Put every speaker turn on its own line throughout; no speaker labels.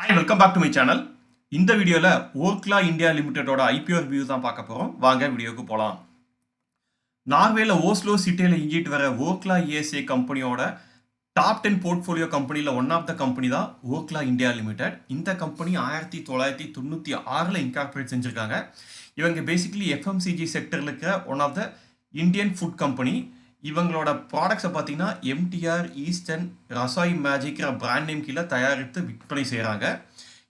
Hi welcome back to my channel. இந்த வீடியோவில் Orkla India லிமிடெடோட ஐபிஓ ரிவ்யூ தான் பார்க்க போகிறோம். வாங்க வீடியோக்கு போகலாம். நார்வேல ஓஸ்லோ சிட்டியில் இயங்கிட்டு வர ஓர்க்லா இஎஸ்ஏ கம்பெனியோட டாப் 10 போர்ட்ஃபோலியோ கம்பெனியில் ஒன் ஆஃப் த கம்பெனி தான் ஓர்க்லா இந்தியா லிமிடெட். இந்த கம்பெனி 1996 இன்கார்பரேட் செஞ்சுருக்காங்க. இவங்க பேசிக்கலி எஃப்எம்சிஜி செக்டரில் இருக்கிற one of the Indian food company. இவங்களோட ப்ராடக்ட்ஸை பார்த்தீங்கன்னா எம்டிஆர், ஈஸ்டர்ன், ரசாய் மேஜிக்கிற பிராண்ட் நேம் கீழே தயாரித்து விற்பனை செய்கிறாங்க.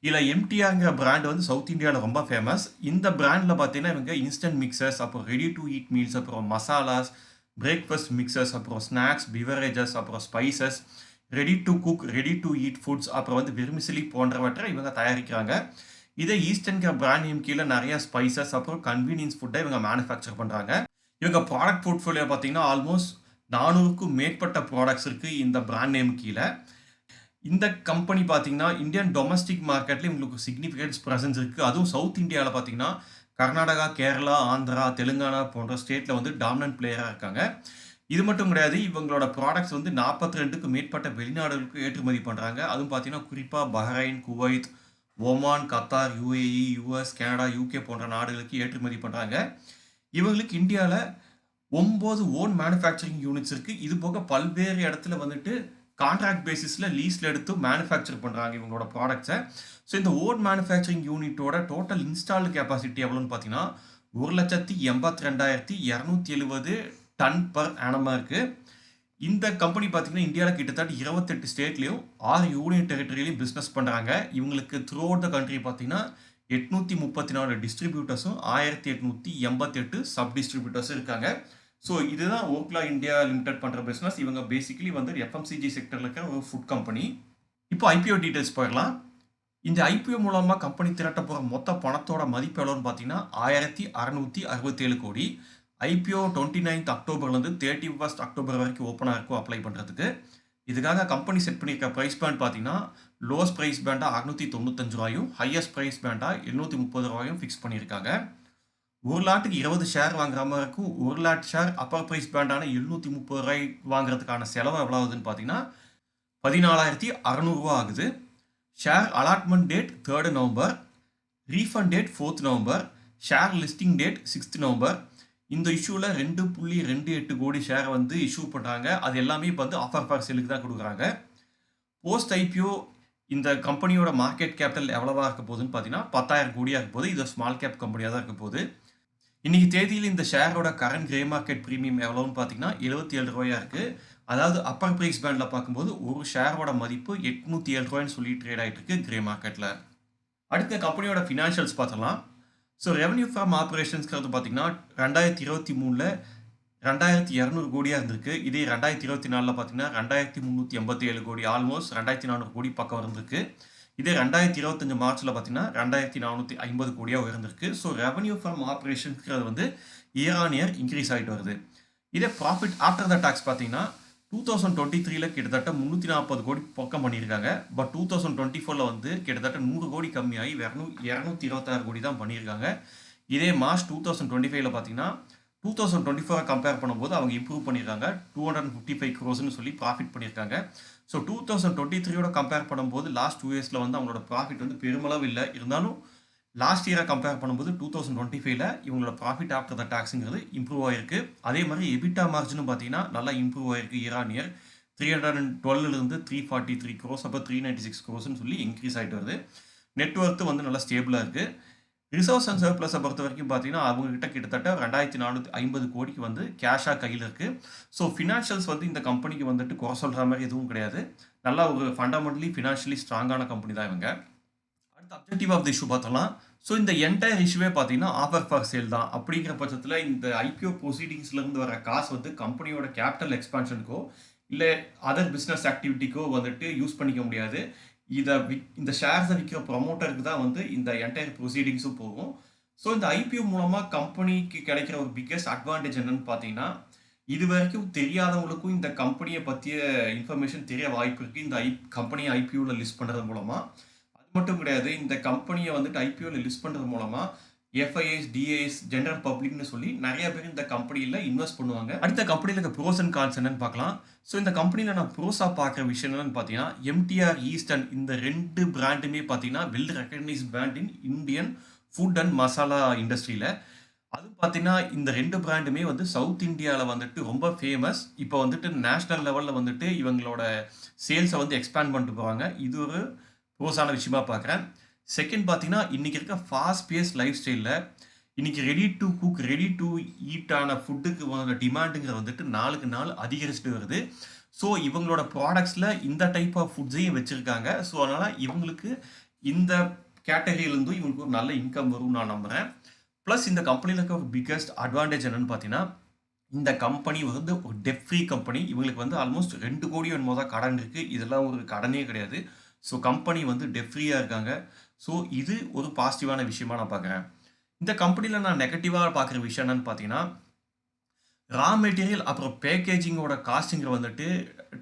இதில் எம்டிஆர்ங்கிற பிராண்ட் வந்து சவுத் இந்தியாவில் ரொம்ப ஃபேமஸ். இந்த பிராண்டில் பார்த்தீங்கன்னா இவங்க இன்ஸ்டன்ட் மிக்சர்ஸ், அப்புறம் ரெடி டு ஈட் மீல்ஸ், அப்புறம் மசாலாஸ், பிரேக்ஃபாஸ்ட் மிக்சர்ஸ், அப்புறம் ஸ்நாக்ஸ், பிவரேஜஸ், அப்புறம் spices, ready to cook, ready to eat foods, அப்புறம் வந்து வெர்மிசிலி போன்றவற்றை இவங்க தயாரிக்கிறாங்க. இதே ஈஸ்டர்ங்கிற பிராண்ட் நேம் கீழே நிறைய ஸ்பைசஸ், அப்புறம் கன்வீனியன்ஸ் ஃபுட்டை இவங்க மேனுஃபேக்சர் பண்ணுறாங்க. இவங்க ப்ராடக்ட் போர்ட்ஃபோலியோ பார்த்தீங்கன்னா ஆல்மோஸ்ட் 400க்கும் மேற்பட்ட ப்ராடக்ட்ஸ் இருக்குது இந்த பிராண்ட் நேம் கீழே. இந்த கம்பெனி பார்த்தீங்கன்னா இந்தியன் டொமஸ்டிக் மார்க்கெட்டில் இவங்களுக்கு சிக்னிஃபிகன்ஸ் ப்ரெசன்ஸ் இருக்குது. அதுவும் சவுத் இந்தியாவில் பார்த்தீங்கன்னா கர்நாடகா, கேரளா, ஆந்திரா, தெலுங்கானா போன்ற ஸ்டேட்டில் வந்து டாமினன்ட் பிளேயராக இருக்காங்க. இது மட்டும் கிடையாது, இவங்களோட ப்ராடக்ட்ஸ் வந்து 42க்கும் மேற்பட்ட வெளிநாடுகளுக்கு ஏற்றுமதி பண்ணுறாங்க. அதுவும் பார்த்தீங்கன்னா குறிப்பாக Bahrain, Kuwait, Oman, Qatar, UAE, US, Canada, UK போன்ற நாடுகளுக்கு ஏற்றுமதி பண்ணுறாங்க. இவங்களுக்கு இந்தியாவில் 9 ஓன் மேனுஃபேக்சரிங் யூனிட்ஸ் இருக்குது. இது போக பல்வேறு இடத்துல வந்துட்டு கான்ட்ராக்ட் பேசிஸில் லீஸில் எடுத்து மேனுஃபேக்சர் பண்ணுறாங்க இவங்களோட ப்ராடக்ட்ஸை. ஸோ இந்த ஓன் மேனுஃபேக்சரிங் யூனிட்டோட டோட்டல் இன்ஸ்டால்டு கெப்பாசிட்டி எவ்வளோன்னு பார்த்தீங்கன்னா 1,82,270 டன் பர் ஆனமாக இருக்குது. இந்த கம்பெனி பார்த்தீங்கன்னா இந்தியாவில் கிட்டத்தட்ட 28 ஸ்டேட்லேயும் 6 யூனியன் டெரிட்டரியிலையும் பிஸ்னஸ் பண்ணுறாங்க. இவங்களுக்கு த்ரூ அவுட் த கண்ட்ரி பார்த்தீங்கன்னா 834 டிஸ்ட்ரிபியூட்டர்ஸும் 1888 சப் டிஸ்ட்ரிபியூட்டர்ஸும் இருக்காங்க. ஸோ இதுதான் ஓர்க்லா இந்தியா லிமிடெட் பண்ணுற பிஸ்னஸ். இவங்க பேசிக்கலி வந்து எஃப்எம்சிஜி செக்டரில் இருக்கிற ஒரு ஃபுட் கம்பெனி. இப்போ ஐபிஓ டீட்டெயில்ஸ் போயிடலாம். இந்த ஐபிஓ மூலமாக கம்பெனி திரட்ட போகிற மொத்த பணத்தோட மதிப்பு எவ்வளோன்னு பார்த்தீங்கன்னா 1667 கோடி. ஐபிஓ 29 அக்டோபர்லேருந்து 31 அக்டோபர் வரைக்கும் ஓப்பனாக இருக்கும் அப்ளை பண்ணுறதுக்கு. இதுக்காக கம்பெனி செட் பண்ணியிருக்க ப்ரைஸ் பேண்ட் பார்த்தீங்கன்னா லோவஸ்ட் ப்ரைஸ் பேண்டாக 695 ரூபாயும், ஹையஸ்ட் ப்ரைஸ் பேண்டாக 730 ரூபாயும் ஃபிக்ஸ் பண்ணியிருக்காங்க. ஒரு லாட்டுக்கு 20 ஷேர் வாங்குற மாதிரி இருக்கும். 1 லாட் ஷேர் அப்பர் ப்ரைஸ் பேண்டான 730 ரூபாய் வாங்குறதுக்கான செலவு எவ்வளோ ஆகுதுன்னு பார்த்தீங்கன்னா 14,600 ஆகுது. Share allotment date 3 November, refund date 4 November, share listing date 6 November. இந்த இஷ்யூவில் 2.28 கோடி ஷேரை வந்து இஷ்யூ பண்ணுறாங்க. அது எல்லாமே இப்போ வந்து ஆஃபர் ஃபார் சேலுக்கு தான் கொடுக்குறாங்க. போஸ்ட் ஐபிஓ இந்த கம்பெனியோட மார்க்கெட் கேபிட்டல் எவ்வளவா இருக்க போகுதுன்னு பார்த்தீங்கன்னா 10,000 கோடியாக இருக்க போகுது. இது ஸ்மால் கேப் கம்பெனியாக தான் இருக்க போகுது. இன்னைக்கு தேதியில் இந்த ஷேரோட கரண்ட் கிரே மார்க்கெட் ப்ரீமியம் எவ்வளோன்னு பார்த்தீங்கன்னா 77 ரூபாயாக இருக்குது. அதாவது அப்பர் ப்ரைஸ் பேண்டில் பார்க்கும்போது ஒரு ஷேரோட மதிப்பு 807 ரூபாய்ன்னு சொல்லி ட்ரேட் ஆகிட்டு இருக்கு கிரே மார்க்கெட்டில். அடுத்த கம்பெனியோட ஃபினான்ஷியல்ஸ் பார்த்தலாம். ஸோ ரெவன்யூ ஃப்ரம் ஆப்ரேஷன்ஸ்ங்கிறது பார்த்தீங்கன்னா 2023 2200 கோடியாக இருந்திருக்கு. இதே 2024 பார்த்தீங்கன்னா 2387 கோடி, ஆல்மோஸ்ட் 2400 கோடி பக்கம் இருந்திருக்கு. இதே 2025 மார்ச்சில் பார்த்தீங்கன்னா 2450 கோடியாக உயர்ந்திருக்கு. ஸோ ரெவன்யூ ஃப்ரம் ஆப்ரேஷன்ஸ்ங்கிறது வந்து இயர் ஆன் இயர் இன்க்ரீஸ் ஆகிட்டு வருது. இதே ப்ராஃபிட் ஆஃப்டர் த டாக்ஸ் பார்த்தீங்கன்னா 2023 கிட்டத்தட்ட 340 கோடி பக்கம் பண்ணியிருக்காங்க. பட் 2024 வந்து கிட்டத்தட்ட 100 கோடி கம்மியாகி 226 கோடி தான் பண்ணியிருக்காங்க. இதே மார்ச் 2025 பார்த்தீங்கன்னா 2024 கம்பேர் பண்ணும்போது அவங்க இம்ப்ரூவ் பண்ணியிருக்காங்க. 255 crores சொல்லி ப்ராஃபிட் பண்ணியிருக்காங்க. ஸோ 2023 கம்பேர் பண்ணும்போது லாஸ்ட் 2 இயர்ஸில் வந்து அவங்களோட ப்ராஃபிட் வந்து பெருமளவு இல்லை. இருந்தாலும் லாஸ்ட் இயரை கம்பேர் பண்ணும்போது 2025 இவங்களோட ப்ராஃபிட் ஆஃப்டர் த டாக்ஸுங்கிறது இம்ப்ரூவ் ஆகிருக்கு. அதே மாதிரி எபிட்டா மார்ஜினும் பார்த்தீங்கன்னா நல்லா இம்ப்ரூவ் ஆகிருக்கு. இயர் ஆன் இயர் 312 343 crores, அப்போ 396 crores சொல்லி இன்க்ரீஸ் ஆகிட்டு வருது. நெட்ஒர்த்து வந்து நல்லா ஸ்டேபிளாக இருக்குது. ரிசர்வ்ஸ் அண்ட் சர்ப்ளஸை பொறுத்த வரைக்கும் பார்த்தீங்கன்னா அவங்ககிட்ட கிட்டத்தட்ட 2450 கோடிக்கு வந்து கேஷாக கையில் இருக்குது. ஸோ ஃபினான்ஷியல்ஸ் வந்து இந்த கம்பெனிக்கு வந்துட்டு குறை சொல்கிற மாதிரி எதுவும் கிடையாது. நல்லா ஒரு ஃபண்டமெண்டலி ஃபினான்ஷியலி ஸ்ட்ராங்கான கம்பெனி தான் இவங்க. அடுத்த அப்ஜெக்டிவ் ஆஃப் த இஷ்யூ பார்த்தலாம். ஸோ இந்த என்டையர் இஷ்யூவே பார்த்தீங்கன்னா ஆஃபர் ஃபார் சேல் தான். அப்படிங்கிற பட்சத்தில் இந்த ஐபிஓ ப்ரொசீடிங்ஸ்லேருந்து வர காசு வந்து கம்பெனியோட கேபிட்டல் எக்ஸ்பான்ஷனுக்கோ இல்லை அதர் பிஸ்னஸ் ஆக்டிவிட்டிக்கோ வந்துட்டு யூஸ் பண்ணிக்க முடியாது. இந்த ஷேர்ஸை விற்கிற ப்ரொமோட்டருக்கு தான் வந்து இந்த என்டையர் ப்ரொசீடிங்ஸும் போகும். ஸோ இந்த ஐபிஓ மூலமாக கம்பெனிக்கு கிடைக்கிற ஒரு பிக்கஸ்ட் அட்வான்டேஜ் என்னன்னு பார்த்தீங்கன்னா இது வரைக்கும் தெரியாதவங்களுக்கும் இந்த கம்பெனியை பற்றிய இன்ஃபர்மேஷன் தெரிய வாய்ப்பு இருக்குது இந்த கம்பெனியை ஐபிஓவில் லிஸ்ட் பண்ணுறது மூலமாக. அது மட்டும் கிடையாது, இந்த கம்பெனியை வந்துட்டு ஐபிஓவில் லிஸ்ட் பண்ணுறது மூலமாக எஃப்ஐஎஸ், டிஐஎஸ், ஜெனரல் பப்ளிக்னு சொல்லி நிறைய பேர் இந்த கம்பெனியில் இன்வெஸ்ட் பண்ணுவாங்க. அடுத்த கம்பெனியில் இருக்க ப்ரோஸ் அண்ட் கான்ஸ் என்னன்னு பார்க்கலாம். ஸோ இந்த கம்பெனியில் நான் ப்ரோஸாக பார்க்குற விஷயம் என்னன்னு பார்த்தீங்கன்னா, எம்டிஆர், ஈஸ்டர்ன் இந்த 2 பிராண்டுமே பார்த்தீங்கன்னா well recognise brand in Indian food and masala இண்டஸ்ட்ரியில். அதுவும் பார்த்தீங்கன்னா இந்த 2 பிராண்டுமே வந்து சவுத் இந்தியாவில் வந்துட்டு ரொம்ப ஃபேமஸ். இப்போ வந்துட்டு நேஷ்னல் லெவலில் வந்துட்டு இவங்களோட சேல்ஸை வந்து எக்ஸ்பேண்ட் பண்ணிட்டு போகிறாங்க. இது ஒரு ப்ரோஸான விஷயமா பார்க்குறேன். செகண்ட் பார்த்தீங்கன்னா இன்றைக்கி இருக்க ஃபாஸ்ட் பேஸ் லைஃப் ஸ்டைலில் இன்றைக்கி ready to cook, ready to ஈட்டான ஃபுட்டுக்கு டிமாண்டுங்கிற வந்துட்டு நாளுக்கு நாள் அதிகரிச்சுட்டு வருது. ஸோ இவங்களோட ப்ராடக்ட்ஸில் இந்த டைப் ஆஃப் ஃபுட்ஸையும் வச்சுருக்காங்க. ஸோ அதனால் இவங்களுக்கு இந்த கேட்டகரியிலேருந்தும் இவங்களுக்கு ஒரு நல்ல இன்கம் வரும்னு நான் நம்புகிறேன். ப்ளஸ் இந்த கம்பெனியில் இருக்க ஒரு பிக்கஸ்ட் அட்வான்டேஜ் என்னன்னு பார்த்தீங்கன்னா, இந்த கம்பெனி வந்து ஒரு டெப் ஃப்ரீ கம்பெனி. இவங்களுக்கு வந்து ஆல்மோஸ்ட் 2 கோடி என்னமோ தான் கடன் இருக்குது. இதெல்லாம் ஒரு கடனே கிடையாது. ஸோ கம்பெனி வந்து டெப் ஃப்ரீயாக இருக்காங்க. ஸோ இது ஒரு பாசிட்டிவான விஷயமா நான் பார்க்குறேன். இந்த கம்பெனியில் நான் நெகட்டிவாக பார்க்குற விஷயம் என்னன்னு பார்த்தீங்கன்னா, ரா மெட்டீரியல் அப்புறம் பேக்கேஜிங்கோட காஸ்ட்டுங்கிற வந்துட்டு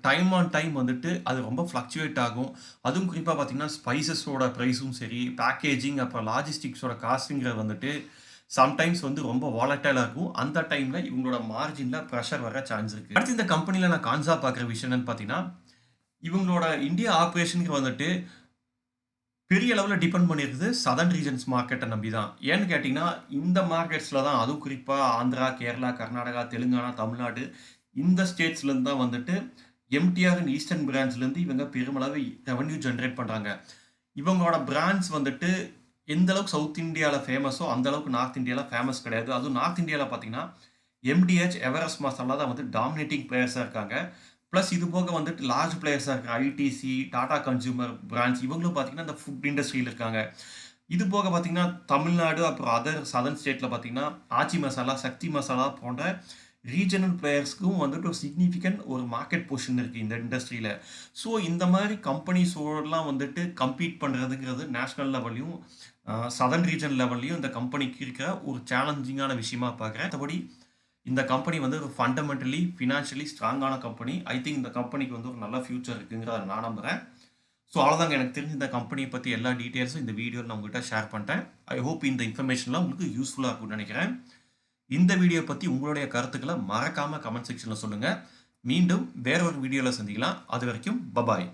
டைம் ஆன் டைம் வந்துட்டு அது ரொம்ப ஃப்ளக்சுவேட் ஆகும். அதுவும் குறிப்பாக பார்த்தீங்கன்னா ஸ்பைசஸோட ப்ரைஸும் சரி, பேக்கேஜிங் அப்புறம் லாஜிஸ்டிக்ஸோட காஸ்ட்டுங்கிறது வந்துட்டு சம்டைம்ஸ் வந்து ரொம்ப வாலட்டைலாக இருக்கும். அந்த டைமில் இவங்களோட மார்ஜினில் ப்ரெஷர் வர சான்ஸ் இருக்குது. அடுத்து இந்த கம்பெனியில் நான் கான்ஸாக பார்க்குற விஷயம் என்னன்னு பார்த்தீங்கன்னா, இவங்களோட இந்தியா ஆப்ரேஷனுக்கு வந்துட்டு பெரிய லெவலில் டிபெண்ட் பண்ணியிருக்குது சதர்ன் ரீஜன்ஸ் மார்க்கெட்டை நம்பி தான். ஏன்னு கேட்டிங்கன்னா இந்த மார்க்கெட்ஸில் தான், அதுவும் குறிப்பாக ஆந்திரா, கேரளா, கர்நாடகா, தெலுங்கானா, தமிழ்நாடு இந்த ஸ்டேட்ஸ்லேருந்து தான் வந்துட்டு எம்டிஆர் அண்ட் ஈஸ்டர்ன் பிராண்ட்ஸ்லேருந்து இவங்க பெருமளவு ரெவன்யூ ஜென்ரேட் பண்ணுறாங்க. இவங்களோட பிராண்ட்ஸ் வந்துட்டு எந்த அளவுக்கு சவுத் இந்தியாவில் ஃபேமஸோ அந்த அளவுக்கு நார்த் இந்தியாவில் ஃபேமஸ் கிடையாது. அதுவும் நார்த் இந்தியாவில் பார்த்தீங்கன்னா எம்டிஹெச், எவரெஸ்ட் மசாலா தான் வந்து டாமினேட்டிங் பிளேயர்ஸாக இருக்காங்க. ப்ளஸ் இது போக வந்துட்டு லார்ஜ் பிளேயர்ஸாக இருக்கிற ஐடிசி, டாடா கன்சியூமர் பிராண்ட்ஸ் இவங்களும் பார்த்தீங்கன்னா இந்த ஃபுட் இண்டஸ்ட்ரியில் இருக்காங்க. இது போக பார்த்தீங்கன்னா தமிழ்நாடு அப்புறம் அதர் சதர்ன் ஸ்டேட்டில் பார்த்தீங்கன்னா ஆச்சி மசாலா, சக்தி மசாலா போன்ற ரீஜனல் பிளேயர்ஸ்க்கும் வந்துட்டு ஒரு சிக்னிஃபிகண்ட் ஒரு மார்க்கெட் பொசிஷன் இருக்குது இந்த இண்டஸ்ட்ரியில். ஸோ இந்த மாதிரி கம்பெனிஸோடலாம் வந்துட்டு கம்பீட் பண்ணுறதுங்கிறது நேஷ்னல் லெவல்லையும் சதர்ன் ரீஜன் லெவல்லையும் இந்த கம்பெனிக்கு இருக்கிற ஒரு சேலஞ்சிங்கான விஷயமா பார்க்குறேன். மற்றபடி இந்த கம்பெனி வந்து ஒரு ஃபண்டமெண்டலி ஃபினான்ஷியலி ஸ்ட்ராங்கான கம்பெனி. ஐ திங்க் இந்த கம்பெனிக்கு வந்து ஒரு நல்ல ஃபியூச்சர் இருக்குங்கிறத நான் நம்புகிறேன். ஸோ அவ்வளோதாங்க, எனக்கு தெரிஞ்ச இந்த கம்பெனியை பற்றி எல்லா டீட்டெயில்ஸும் இந்த வீடியோவில் நான் உங்கள்கிட்ட ஷேர் பண்ணிட்டேன். ஐ ஹோப் இந்த இன்ஃபர்மேஷன்லாம் உங்களுக்கு யூஸ்ஃபுல்லாக இருக்கும்னு நினைக்கிறேன். இந்த வீடியோ பற்றி உங்களுடைய கருத்துக்களை மறக்காமல் கமெண்ட் செக்ஷனில் சொல்லுங்கள். மீண்டும் வேற ஒரு வீடியோவில் சந்திக்கலாம். அது வரைக்கும் பபாய்.